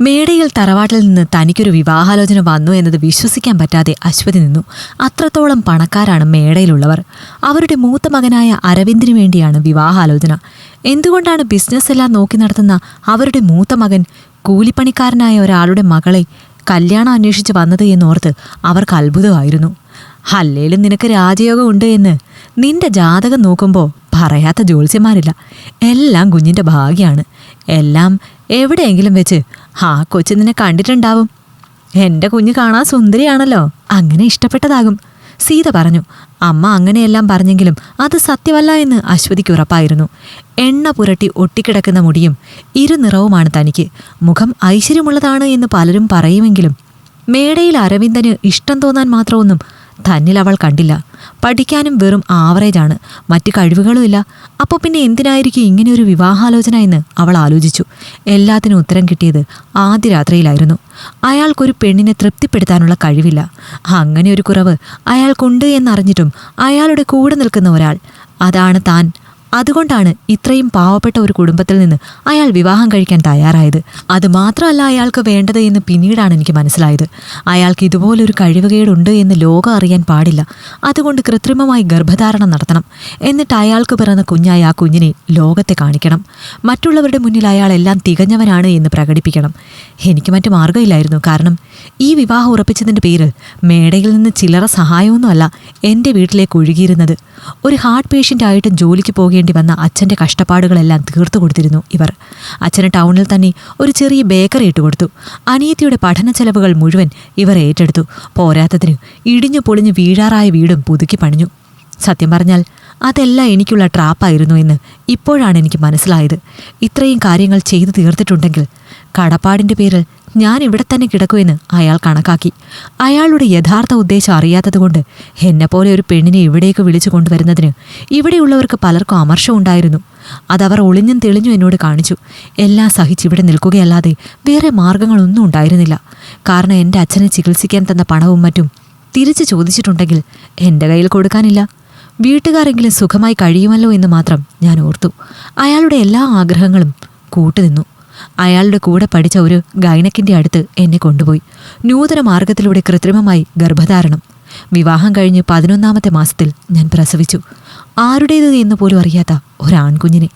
മേടയിൽ തറവാട്ടിൽ നിന്ന് തനിക്കൊരു വിവാഹാലോചന വന്നു എന്നത് വിശ്വസിക്കാൻ പറ്റാതെ അശ്വതി നിന്നു. അത്രത്തോളം പണക്കാരാണ് മേടയിലുള്ളവർ. അവരുടെ മൂത്ത മകനായ അരവിന്ദിനു വേണ്ടിയാണ് വിവാഹാലോചന. എന്തുകൊണ്ടാണ് ബിസിനസ് എല്ലാം നോക്കി നടത്തുന്ന അവരുടെ മൂത്ത മകൻ കൂലിപ്പണിക്കാരനായ ഒരാളുടെ മകളെ കല്യാണം അന്വേഷിച്ച് വന്നത് എന്നോർത്ത് അവർക്ക് അത്ഭുതമായിരുന്നു. അല്ലേലും നിനക്ക് രാജയോഗം ഉണ്ട് എന്ന് നിന്റെ ജാതകം നോക്കുമ്പോൾ പറയാത്ത ജ്യോത്സ്യന്മാരില്ല. എല്ലാം കുഞ്ഞിൻ്റെ ഭാഗ്യമാണ്. എല്ലാം എവിടെയെങ്കിലും വെച്ച് ആ കൊച്ചു നിന്നെ കണ്ടിട്ടുണ്ടാവും. എൻ്റെ കുഞ്ഞ് കാണാൻ സുന്ദരിയാണല്ലോ, അങ്ങനെ ഇഷ്ടപ്പെട്ടതാകും, സീത പറഞ്ഞു. അമ്മ അങ്ങനെയെല്ലാം പറഞ്ഞെങ്കിലും അത് സത്യമല്ല എന്ന് അശ്വതിക്ക് ഉറപ്പായിരുന്നു. എണ്ണ പുരട്ടി ഒട്ടിക്കിടക്കുന്ന മുടിയും ഇരുനിറവുമാണ് തനിക്ക്. മുഖം ഐശ്വര്യമുള്ളതാണ് എന്ന് പലരും പറയുമെങ്കിലും മേടയിൽ അരവിന്ദന് ഇഷ്ടം തോന്നാൻ മാത്രമൊന്നും തന്നിൽ അവൾ കണ്ടില്ല. പഠിക്കാനും വെറും ആവറേജാണ്, മറ്റു കഴിവുകളുമില്ല. അപ്പോൾ പിന്നെ എന്തിനായിരിക്കും ഇങ്ങനെയൊരു വിവാഹാലോചന എന്ന് അവൾ ആലോചിച്ചു. എല്ലാത്തിനും ഉത്തരം കിട്ടിയത് ആദ്യ രാത്രിയിലായിരുന്നു. അയാൾക്കൊരു പെണ്ണിനെ തൃപ്തിപ്പെടുത്താനുള്ള കഴിവില്ല. അങ്ങനെ ഒരു കുറവ് അയാൾക്കുണ്ട് എന്നറിഞ്ഞിട്ടും അയാളുടെ കൂടെ നിൽക്കുന്ന ഒരാൾ, അതാണ് താൻ. അതുകൊണ്ടാണ് ഇത്രയും പാവപ്പെട്ട ഒരു കുടുംബത്തിൽ നിന്ന് അയാൾ വിവാഹം കഴിക്കാൻ തയ്യാറായത്. അതുമാത്രമല്ല അയാൾക്ക് വേണ്ടത് എന്ന് പിന്നീടാണ് എനിക്ക് മനസ്സിലായത്. അയാൾക്ക് ഇതുപോലൊരു കഴിവുകേടുണ്ട് എന്ന് ലോകം അറിയാൻ പാടില്ല. അതുകൊണ്ട് കൃത്രിമമായി ഗർഭധാരണം നടത്തണം. എന്നിട്ട് അയാൾക്ക് പിറന്ന കുഞ്ഞായ ആ കുഞ്ഞിനെ ലോകത്തെ കാണിക്കണം. മറ്റുള്ളവരുടെ മുന്നിൽ അയാൾ എല്ലാം തികഞ്ഞവനാണ് എന്ന് പ്രകടിപ്പിക്കണം. എനിക്ക് മറ്റു മാർഗ്ഗമില്ലായിരുന്നു. കാരണം ഈ വിവാഹം ഉറപ്പിച്ചതിൻ്റെ പേരിൽ മേടയിൽ നിന്ന് ചില്ലറ സഹായമൊന്നുമല്ല എൻ്റെ വീട്ടിലേക്ക് ഒഴുകിയിരുന്നത്. ഒരു ഹാർട്ട് പേഷ്യൻ്റ് ആയിട്ടും ജോലിക്ക് പോകേണ്ടി വന്ന അച്ഛൻ്റെ കഷ്ടപ്പാടുകളെല്ലാം തീർത്തു കൊടുത്തിരുന്നു ഇവർ. അച്ഛന് ടൗണിൽ തന്നെ ഒരു ചെറിയ ബേക്കറി ഇട്ടുകൊടുത്തു. അനിയത്തിയുടെ പഠന ചെലവുകൾ മുഴുവൻ ഇവർ ഏറ്റെടുത്തു. പോരാത്തതിന് ഇടിഞ്ഞു പൊളിഞ്ഞു വീഴാറായ വീടും പുതുക്കി പണിഞ്ഞു. സത്യം പറഞ്ഞാൽ അതെല്ലാം എനിക്കുള്ള ട്രാപ്പായിരുന്നു എന്ന് ഇപ്പോഴാണ് എനിക്ക് മനസ്സിലായത്. ഇത്രയും കാര്യങ്ങൾ ചെയ്തു തീർത്തിട്ടുണ്ടെങ്കിൽ കടപ്പാടിൻ്റെ പേരിൽ ഞാൻ ഇവിടെ തന്നെ കിടക്കുമെന്ന് അയാൾ കണക്കാക്കി. അയാളുടെ യഥാർത്ഥ ഉദ്ദേശം അറിയാത്തതുകൊണ്ട് എന്നെപ്പോലെ ഒരു പെണ്ണിനെ ഇവിടേക്ക് വിളിച്ചു കൊണ്ടുവരുന്നതിന് ഇവിടെയുള്ളവർക്ക് പലർക്കും അമർഷമുണ്ടായിരുന്നു. അതവർ ഒളിഞ്ഞും തെളിഞ്ഞും എന്നോട് കാണിച്ചു. എല്ലാം സഹിച്ചിവിടെ നിൽക്കുകയല്ലാതെ വേറെ മാർഗങ്ങളൊന്നും ഉണ്ടായിരുന്നില്ല. കാരണം എൻ്റെ അച്ഛനെ ചികിത്സിക്കാൻ തന്ന പണവും മറ്റും തിരിച്ചു ചോദിച്ചിട്ടുണ്ടെങ്കിൽ എൻ്റെ കയ്യിൽ കൊടുക്കാനില്ല. വീട്ടുകാരെങ്കിലും സുഖമായി കഴിയുമല്ലോ എന്ന് മാത്രം ഞാൻ ഓർത്തു. അയാളുടെ എല്ലാ ആഗ്രഹങ്ങളും കൂട്ടുനിന്നു. അയാളുടെ കൂടെ പഠിച്ച ഒരു ഗൈനക്കിൻ്റെ അടുത്ത് എന്നെ കൊണ്ടുപോയി. നൂതന മാർഗത്തിലൂടെ കൃത്രിമമായി ഗർഭധാരണം. വിവാഹം കഴിഞ്ഞ് 11ാമത്തെ മാസത്തിൽ ഞാൻ പ്രസവിച്ചു. ആരുടേത് എന്ന് പോലും അറിയാത്ത ഒരാൺകുഞ്ഞിനെ.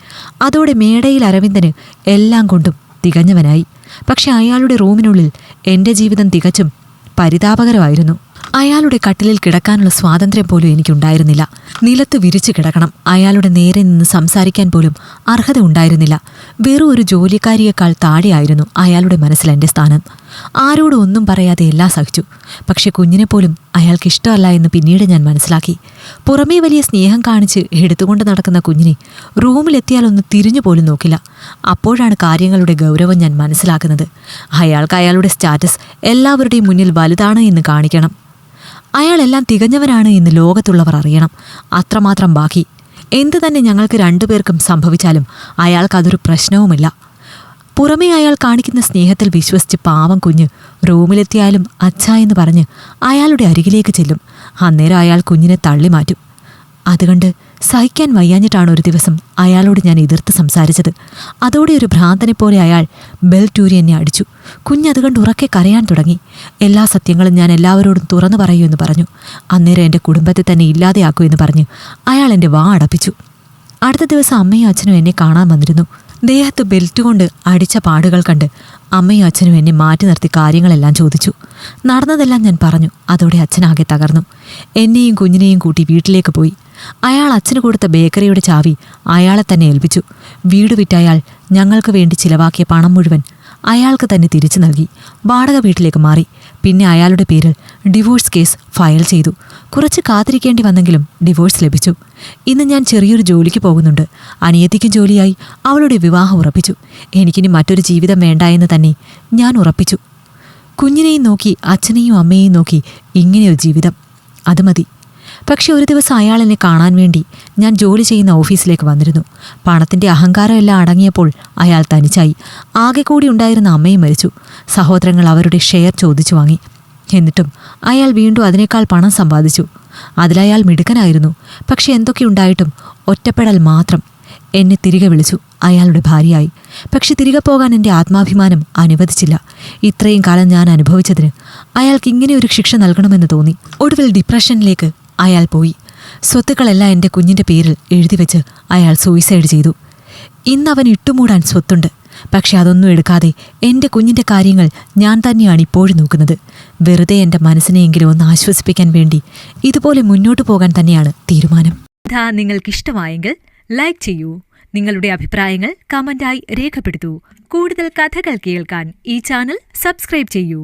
അതോടെ മേടയിൽ അരവിന്ദന് എല്ലാം കൊണ്ടും തികഞ്ഞവനായി. പക്ഷെ അയാളുടെ റൂമിനുള്ളിൽ എൻ്റെ ജീവിതം തികച്ചും പരിതാപകരമായിരുന്നു. അയാളുടെ കട്ടിലിൽ കിടക്കാനുള്ള സ്വാതന്ത്ര്യം പോലും എനിക്കുണ്ടായിരുന്നില്ല. നിലത്ത് വിരിച്ചു കിടക്കണം. അയാളുടെ നേരെ നിന്ന് സംസാരിക്കാൻ പോലും അർഹത ഉണ്ടായിരുന്നില്ല. വെറും ഒരു ജോലിക്കാരിയേക്കാൾ താഴെയായിരുന്നു അയാളുടെ മനസ്സിൽ എൻ്റെ സ്ഥാനം. ആരോടും ഒന്നും പറയാതെ എല്ലാം സഹിച്ചു. പക്ഷെ കുഞ്ഞിനെപ്പോലും അയാൾക്ക് ഇഷ്ടമല്ല എന്ന് പിന്നീട് ഞാൻ മനസ്സിലാക്കി. പുറമേ വലിയ സ്നേഹം കാണിച്ച് എടുത്തുകൊണ്ട് നടക്കുന്ന കുഞ്ഞിനെ റൂമിലെത്തിയാലൊന്ന് തിരിഞ്ഞു പോലും നോക്കില്ല. അപ്പോഴാണ് കാര്യങ്ങളുടെ ഗൗരവം ഞാൻ മനസ്സിലാക്കുന്നത്. അയാൾക്ക് അയാളുടെ സ്റ്റാറ്റസ് എല്ലാവരുടെയും മുന്നിൽ വലുതാണ് എന്ന് കാണിക്കണം. അയാളെല്ലാം തികഞ്ഞവനാണ് എന്ന് ലോകത്തുള്ളവർ അറിയണം. അത്രമാത്രം ബാക്കി. എന്തു തന്നെ ഞങ്ങൾക്ക് രണ്ടുപേർക്കും സംഭവിച്ചാലും അയാൾക്കതൊരു പ്രശ്നവുമില്ല. പുറമേ അയാൾ കാണിക്കുന്ന സ്നേഹത്തിൽ വിശ്വസിച്ച് പാവം കുഞ്ഞ് റൂമിലെത്തിയാലും അച്ഛാ എന്ന് പറഞ്ഞ് അയാളുടെ അരികിലേക്ക് ചെല്ലും. അന്നേരം അയാൾ കുഞ്ഞിനെ തള്ളി മാറ്റും. അതുകൊണ്ട് സഹിക്കാൻ വയ്യാഞ്ഞിട്ടാണ് ഒരു ദിവസം അയാളോട് ഞാൻ എതിർത്ത് സംസാരിച്ചത്. അതോടെ ഒരു ഭ്രാന്തനെ പോലെ അയാൾ ബെൽറ്റൂരി എന്നെ അടിച്ചു. കുഞ്ഞതുകൊണ്ട് ഉറക്കെ കരയാൻ തുടങ്ങി. എല്ലാ സത്യങ്ങളും ഞാൻ എല്ലാവരോടും തുറന്നു പറയൂ എന്ന് പറഞ്ഞു. അന്നേരം എൻ്റെ കുടുംബത്തെ തന്നെ ഇല്ലാതെയാക്കൂ എന്ന് പറഞ്ഞ് അയാൾ എൻ്റെ വാ അടപ്പിച്ചു. അടുത്ത ദിവസം അമ്മയും അച്ഛനും എന്നെ കാണാൻ വന്നിരുന്നു. ദേഹത്ത് ബെൽറ്റ് കൊണ്ട് അടിച്ച പാടുകൾ കണ്ട് അമ്മയും അച്ഛനും എന്നെ മാറ്റി നിർത്തി കാര്യങ്ങളെല്ലാം ചോദിച്ചു. നടന്നതെല്ലാം ഞാൻ പറഞ്ഞു. അതോടെ അച്ഛനാകെ തകർന്നു. എന്നെയും കുഞ്ഞിനെയും കൂട്ടി വീട്ടിലേക്ക് പോയി. അയാൾ അച്ഛന് കൊടുത്ത ബേക്കറിയുടെ ചാവി അയാളെ തന്നെ ഏൽപ്പിച്ചു. വീട് വിറ്റ അയാൾ ഞങ്ങൾക്ക് വേണ്ടി ചിലവാക്കിയ പണം മുഴുവൻ അയാൾക്ക് തന്നെ തിരിച്ചു നൽകി. വാടക വീട്ടിലേക്ക് മാറി. പിന്നെ അയാളുടെ പേരിൽ ഡിവോഴ്സ് കേസ് ഫയൽ ചെയ്തു. കുറച്ച് കാത്തിരിക്കേണ്ടി വന്നെങ്കിലും ഡിവോഴ്സ് ലഭിച്ചു. ഇന്ന് ഞാൻ ചെറിയൊരു ജോലിക്ക് പോകുന്നുണ്ട്. അനിയത്തിക്കും ജോലിയായി. അവളുടെ വിവാഹം ഉറപ്പിച്ചു. എനിക്കിനി മറ്റൊരു ജീവിതം വേണ്ട എന്ന് തന്നെ ഞാൻ ഉറപ്പിച്ചു. കുഞ്ഞിനെയും നോക്കി അച്ഛനെയും അമ്മയെയും നോക്കി ഇങ്ങനെയൊരു ജീവിതം, അത് മതി. പക്ഷെ ഒരു ദിവസം അയാൾ എന്നെ കാണാൻ വേണ്ടി ഞാൻ ജോലി ചെയ്യുന്ന ഓഫീസിലേക്ക് വന്നിരുന്നു. പണത്തിൻ്റെ അഹങ്കാരമെല്ലാം അടങ്ങിയപ്പോൾ അയാൾ തനിച്ചായി. ആകെ കൂടി ഉണ്ടായിരുന്ന അമ്മയും മരിച്ചു. സഹോദരങ്ങൾ അവരുടെ ഷെയർ ചോദിച്ചു വാങ്ങി. എന്നിട്ടും അയാൾ വീണ്ടും അതിനേക്കാൾ പണം സമ്പാദിച്ചു. അതിലയാൾ മിടുക്കനായിരുന്നു. പക്ഷെ എന്തൊക്കെയുണ്ടായിട്ടും ഒറ്റപ്പെടൽ മാത്രം. എന്നെ തിരികെ വിളിച്ചു അയാളുടെ ഭാര്യയായി. പക്ഷെ തിരികെ പോകാൻ എൻ്റെ ആത്മാഭിമാനം അനുവദിച്ചില്ല. ഇത്രയും കാലം ഞാൻ അനുഭവിച്ചതിന് അയാൾക്ക് ഇങ്ങനെ ഒരു ശിക്ഷ നൽകണമെന്ന് തോന്നി. ഒടുവിൽ ഡിപ്രഷനിലേക്ക് അയാൾ പോയി. സ്വത്തുക്കളെല്ലാം എൻ്റെ കുഞ്ഞിൻ്റെ പേരിൽ എഴുതിവെച്ച് അയാൾ സൂയിസൈഡ് ചെയ്തു. ഇന്നവൻ ഇട്ടുമൂടാൻ സ്വത്തുണ്ട്. പക്ഷെ അതൊന്നും എടുക്കാതെ എൻ്റെ കുഞ്ഞിൻ്റെ കാര്യങ്ങൾ ഞാൻ തന്നെയാണ് ഇപ്പോഴും നോക്കുന്നത്. വെറുതെ എൻ്റെ മനസ്സിനെയെങ്കിലും ഒന്ന് ആശ്വസിപ്പിക്കാൻ വേണ്ടി ഇതുപോലെ മുന്നോട്ടു പോകാൻ തന്നെയാണ് തീരുമാനം. കഥ നിങ്ങൾക്കിഷ്ടമായെങ്കിൽ ലൈക്ക് ചെയ്യൂ. നിങ്ങളുടെ അഭിപ്രായങ്ങൾ കമന്റായി രേഖപ്പെടുത്തൂ. കൂടുതൽ കഥകൾ കേൾക്കാൻ ഈ ചാനൽ സബ്സ്ക്രൈബ് ചെയ്യൂ.